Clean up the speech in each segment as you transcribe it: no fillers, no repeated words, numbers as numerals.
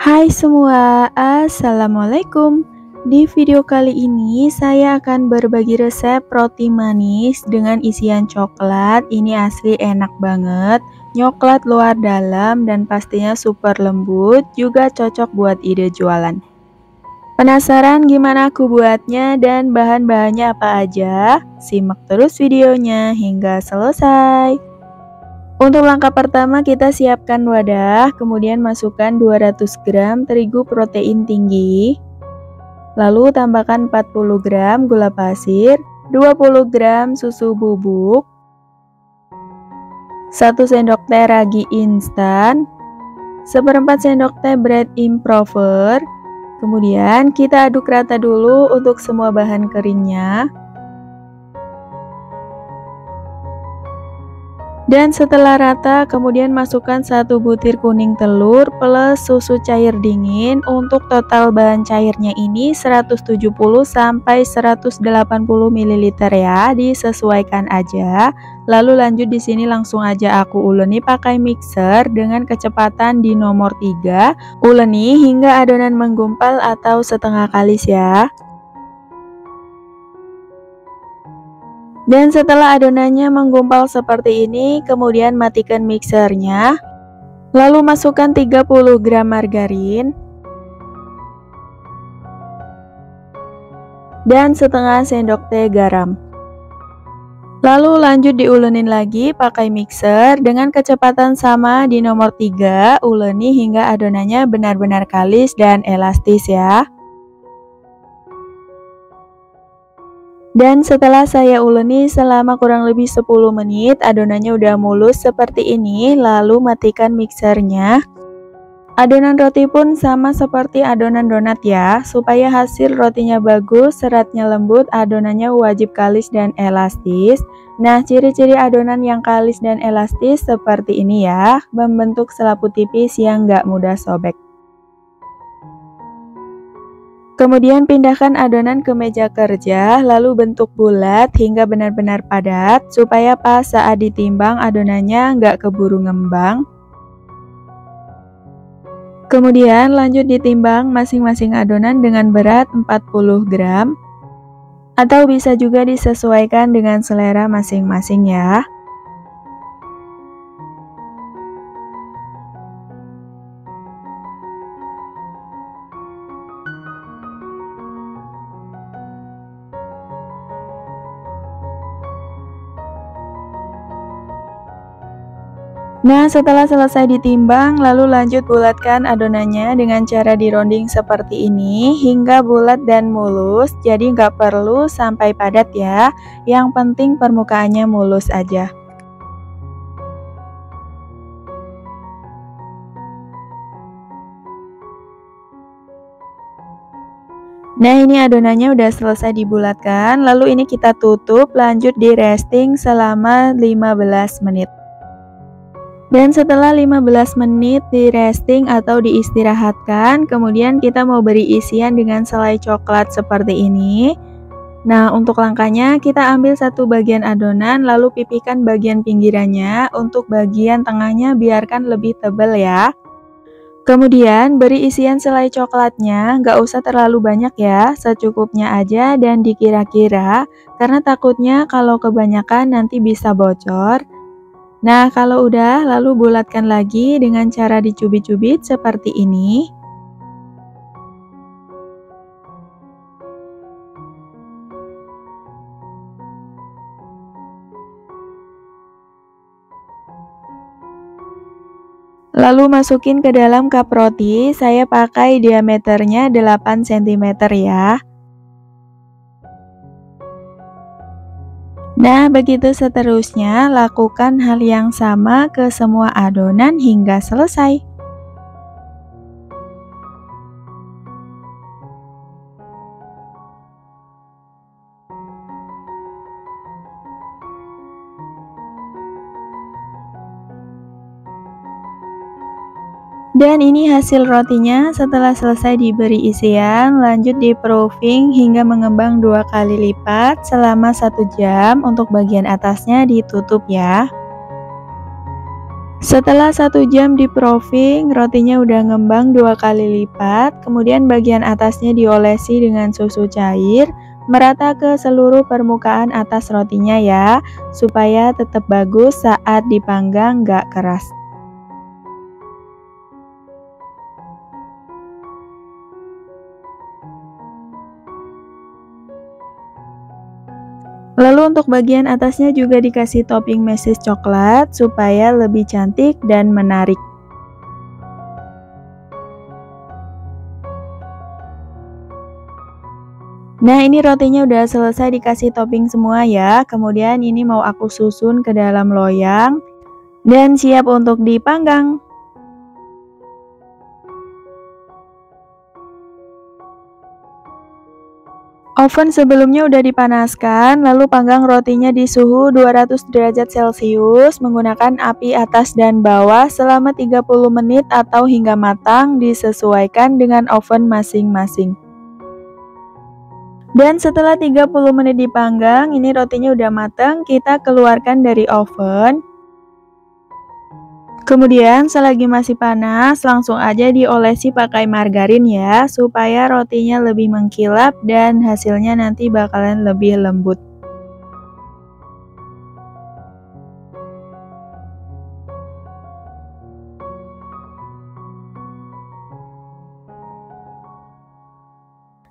Hai semua, Assalamualaikum. Di video kali ini saya akan berbagi resep roti manis dengan isian coklat. Ini asli enak banget, coklat luar dalam dan pastinya super lembut, juga cocok buat ide jualan. Penasaran gimana aku buatnya dan bahan-bahannya apa aja? Simak terus videonya hingga selesai. Untuk langkah pertama kita siapkan wadah, kemudian masukkan 200 gram terigu protein tinggi, lalu tambahkan 40 gram gula pasir, 20 gram susu bubuk, 1 sendok teh ragi instan, 1/4 sendok teh bread improver. Kemudian kita aduk rata dulu untuk semua bahan keringnya. Dan setelah rata, kemudian masukkan 1 butir kuning telur plus susu cair dingin. Untuk total bahan cairnya ini 170 sampai 180 ml ya, disesuaikan aja. Lalu lanjut di sini langsung aja aku uleni pakai mixer dengan kecepatan di nomor 3. Uleni hingga adonan menggumpal atau setengah kalis ya. Dan setelah adonannya menggumpal seperti ini, kemudian matikan mixernya. Lalu masukkan 30 gram margarin dan setengah sendok teh garam. Lalu lanjut diulenin lagi pakai mixer dengan kecepatan sama di nomor 3. Uleni hingga adonannya benar-benar kalis dan elastis ya. Dan setelah saya uleni selama kurang lebih 10 menit, adonannya udah mulus seperti ini, lalu matikan mixernya. Adonan roti pun sama seperti adonan donat ya, supaya hasil rotinya bagus, seratnya lembut, adonannya wajib kalis dan elastis. Nah, ciri-ciri adonan yang kalis dan elastis seperti ini ya, membentuk selaput tipis yang gak mudah sobek. Kemudian pindahkan adonan ke meja kerja, lalu bentuk bulat hingga benar-benar padat, supaya pas saat ditimbang adonannya nggak keburu ngembang. Kemudian lanjut ditimbang masing-masing adonan dengan berat 40 gram, atau bisa juga disesuaikan dengan selera masing-masing ya. Nah, setelah selesai ditimbang, lalu lanjut bulatkan adonannya dengan cara dironding seperti ini hingga bulat dan mulus. Jadi nggak perlu sampai padat ya, yang penting permukaannya mulus aja. Nah, ini adonannya udah selesai dibulatkan, lalu ini kita tutup, lanjut di resting selama 15 menit. Dan setelah 15 menit di resting atau diistirahatkan, kemudian kita mau beri isian dengan selai coklat seperti ini. Nah, untuk langkahnya kita ambil satu bagian adonan lalu pipihkan bagian pinggirannya, untuk bagian tengahnya biarkan lebih tebal ya. Kemudian beri isian selai coklatnya, nggak usah terlalu banyak ya, secukupnya aja dan dikira-kira, karena takutnya kalau kebanyakan nanti bisa bocor. Nah, kalau udah, lalu bulatkan lagi dengan cara dicubit-cubit seperti ini. Lalu masukin ke dalam cup roti, saya pakai diameternya 8 cm ya. Nah, begitu seterusnya, lakukan hal yang sama ke semua adonan hingga selesai. Dan ini hasil rotinya setelah selesai diberi isian, lanjut di proofing hingga mengembang 2 kali lipat selama 1 jam. Untuk bagian atasnya ditutup ya. Setelah 1 jam di proving, rotinya udah ngembang 2 kali lipat, kemudian bagian atasnya diolesi dengan susu cair, merata ke seluruh permukaan atas rotinya ya, supaya tetap bagus saat dipanggang nggak keras. Lalu untuk bagian atasnya juga dikasih topping meses coklat supaya lebih cantik dan menarik. Nah, ini rotinya udah selesai dikasih topping semua ya. Kemudian ini mau aku susun ke dalam loyang dan siap untuk dipanggang. Oven sebelumnya udah dipanaskan, lalu panggang rotinya di suhu 200 derajat Celcius menggunakan api atas dan bawah selama 30 menit atau hingga matang, disesuaikan dengan oven masing-masing. Dan setelah 30 menit dipanggang, ini rotinya udah matang, kita keluarkan dari oven. Kemudian selagi masih panas, langsung aja diolesi pakai margarin ya, supaya rotinya lebih mengkilap dan hasilnya nanti bakalan lebih lembut.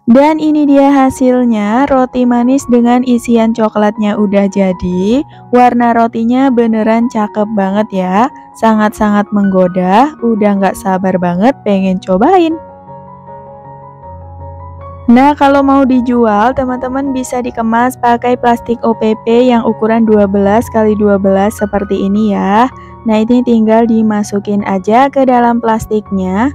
Dan ini dia hasilnya, roti manis dengan isian coklatnya udah jadi. Warna rotinya beneran cakep banget ya, sangat-sangat menggoda, udah nggak sabar banget pengen cobain. Nah, kalau mau dijual, teman-teman bisa dikemas pakai plastik OPP yang ukuran 12 x 12 seperti ini ya. Nah, ini tinggal dimasukin aja ke dalam plastiknya.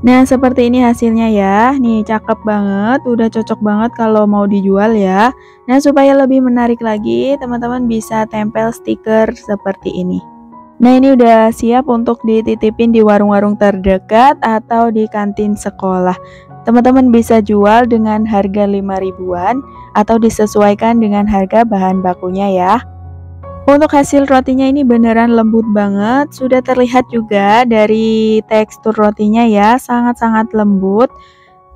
Nah, seperti ini hasilnya ya. Nih, cakep banget, udah cocok banget kalau mau dijual ya. Nah, supaya lebih menarik lagi, teman-teman bisa tempel stiker seperti ini. Nah, ini udah siap untuk dititipin di warung-warung terdekat atau di kantin sekolah. Teman-teman bisa jual dengan harga 5 ribuan atau disesuaikan dengan harga bahan bakunya ya. Untuk hasil rotinya ini beneran lembut banget, sudah terlihat juga dari tekstur rotinya ya, sangat-sangat lembut.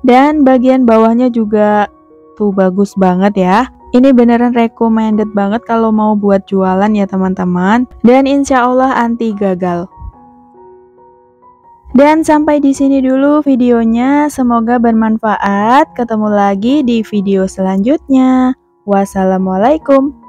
Dan bagian bawahnya juga tuh bagus banget ya. Ini beneran recommended banget kalau mau buat jualan ya teman-teman. Dan insya Allah anti gagal. Dan sampai di sini dulu videonya, semoga bermanfaat. Ketemu lagi di video selanjutnya. Wassalamualaikum.